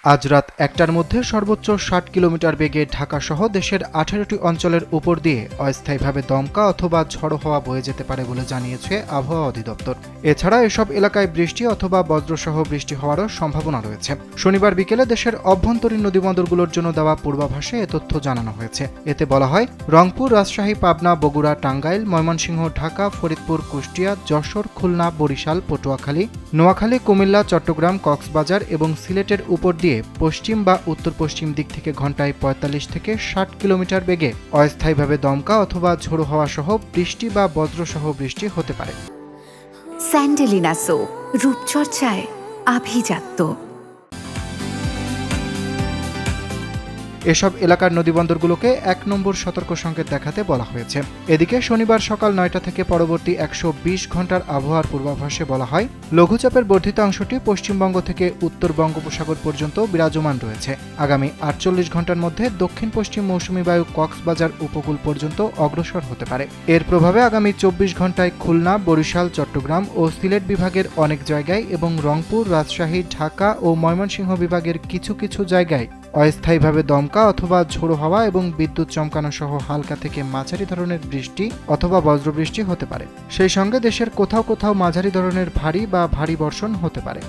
আজ রাত ১টার মধ্যে সর্বোচ্চ ৬০ কিলোমিটার বেগে ঢাকাসহ দেশের ১৮টি অঞ্চলের উপর দিয়ে অস্থায়ীভাবে দমকা অথবা ঝড়ো হাওয়া বয়ে যেতে পারে বলে জানিয়েছে আবহাওয়া অধিদপ্তর। এছাড়া এসব এলাকায় বৃষ্টি অথবা বজ্রসহ বৃষ্টি হওয়ারও সম্ভাবনা রয়েছে। শনিবার বিকেলে দেশের অভ্যন্তরীণ নদীবন্দরগুলোর জন্য দেওয়া পূর্বাভাসে এ তথ্য জানানো হয়েছে। এতে বলা হয়, রংপুর, রাজশাহী, পাবনা, বগুড়া, টাঙ্গাইল, ময়মনসিংহ, ঢাকা, ফরিদপুর, কুষ্টিয়া, যশোর, খুলনা, বরিশাল, পটুয়াখালী, নোয়াখালী, কুমিল্লা, চট্টগ্রাম, কক্সবাজার এবং সিলেটের উপর দিয়ে পশ্চিম বা উত্তর পশ্চিম দিক থেকে ঘন্টায় ৪৫ থেকে ৬০ কিলোমিটার বেগে অস্থায়ীভাবে দমকা অথবা ঝোড়ো হাওয়া সহ বৃষ্টি বা বজ্রসহ বৃষ্টি হতে পারে। স্যান্ডেলিনা সো, রূপচর্চায় আভিজাত্য। এসব এলাকার নদীবন্দরগুলোকে ১ নম্বর সতর্ক সংকেত দেখাতে বলা হয়েছে। এদিকে শনিবার সকাল ৯টা থেকে পরবর্তী ১২০ ঘন্টার আবহাওয়ার পূর্বাভাসে বলা হয়, লঘুচাপের বর্ধিত অংশটি পশ্চিমবঙ্গ থেকে উত্তর বঙ্গোপসাগর পর্যন্ত বিরাজমান রয়েছে। আগামী ৪৮ ঘন্টার মধ্যে দক্ষিণ পশ্চিম মৌসুমী বায়ু কক্সবাজার উপকূল পর্যন্ত অগ্রসর হতে পারে। এর প্রভাবে আগামী ২৪ ঘন্টায় খুলনা, বরিশাল, চট্টগ্রাম ও সিলেট বিভাগের অনেক জায়গায় এবং রংপুর, রাজশাহী, ঢাকা ও ময়মনসিংহ বিভাগের কিছু কিছু জায়গায় অস্থায়ীভাবে দমকা অথবা ঝোড়ো হাওয়া এবং বিদ্যুৎ চমকানো সহ হালকা থেকে মাঝারি ধরনের বৃষ্টি অথবা বজ্রবৃষ্টি হতে পারে। সেই সঙ্গে দেশের কোথাও কোথাও মাঝারি ধরনের ভারী বা ভারী বর্ষণ হতে পারে।